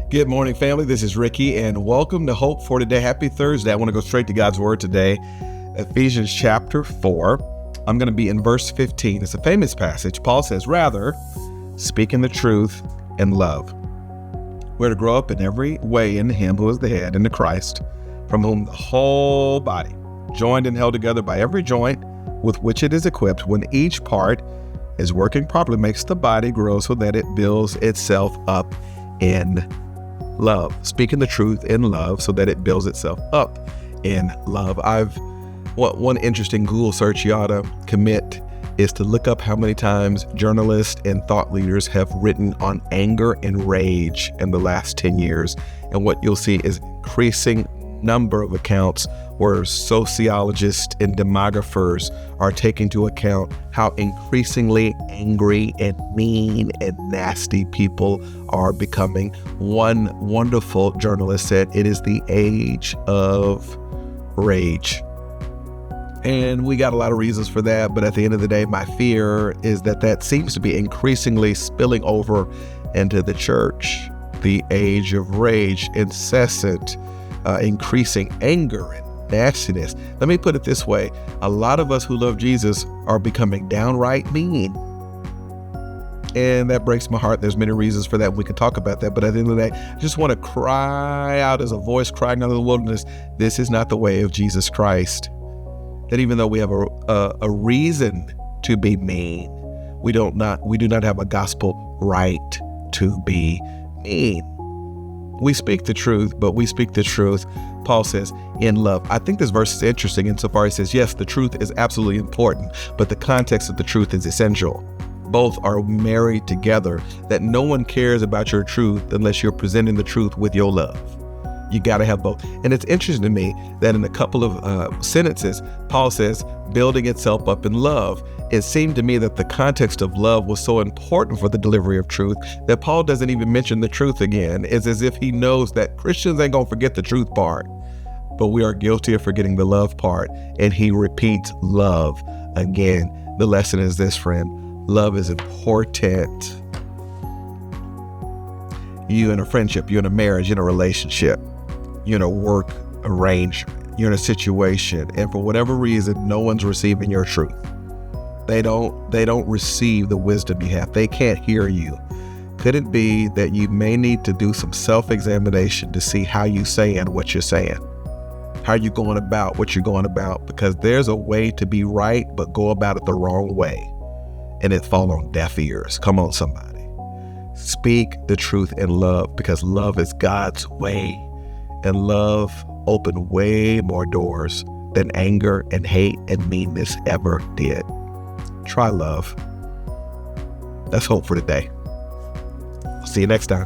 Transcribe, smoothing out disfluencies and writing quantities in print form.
Good morning, family. This is Ricky, and welcome to Hope for Today. Happy Thursday. I want to go straight to God's Word today. Ephesians chapter 4. I'm going to be in verse 15. It's a famous passage. Paul says, rather, speaking the truth in love. We're to grow up in every way in Him who is the head, into Christ, from whom the whole body, joined and held together by every joint with which it is equipped, when each part is working properly, makes the body grow so that it builds itself up in love. Speaking the truth in love so that it builds itself up in love. One interesting Google search you ought to commit is to look up how many times journalists and thought leaders have written on anger and rage in the last 10 years. And what you'll see is increasing number of accounts where sociologists and demographers are taking into account how increasingly angry and mean and nasty people are becoming. One wonderful journalist said, it is the age of rage. And we got a lot of reasons for that, but at the end of the day, my fear is that seems to be increasingly spilling over into the church. The age of rage, incessant, increasing anger and nastiness. Let me put it this way. A lot of us who love Jesus are becoming downright mean. And that breaks my heart. There's many reasons for that. We can talk about that. But at the end of the day, I just want to cry out as a voice crying out of the wilderness. This is not the way of Jesus Christ. That even though we have a reason to be mean, we do not have a gospel right to be mean. We speak the truth, but we speak the truth, Paul says, in love. I think this verse is interesting insofar as it says, yes, the truth is absolutely important, but the context of the truth is essential. Both are married together, that no one cares about your truth unless you're presenting the truth with your love. You got to have both. And it's interesting to me that in a couple of sentences, Paul says, building itself up in love. It seemed to me that the context of love was so important for the delivery of truth that Paul doesn't even mention the truth again. It's as if he knows that Christians ain't going to forget the truth part, but we are guilty of forgetting the love part. And he repeats love again. The lesson is this, friend. Love is important. You in a friendship, you're in a marriage, you're in a relationship, you're in a work arrangement, you're in a situation, and for whatever reason, no one's receiving your truth. They don't receive the wisdom you have. They can't hear you. Could it be that you may need to do some self-examination to see how you saying what you're saying? How you going about what you're going about? Because there's a way to be right, but go about it the wrong way. And it fall on deaf ears. Come on, somebody. Speak the truth in love, because love is God's way. And love opened way more doors than anger and hate and meanness ever did. Try love. That's hope for today. See you next time.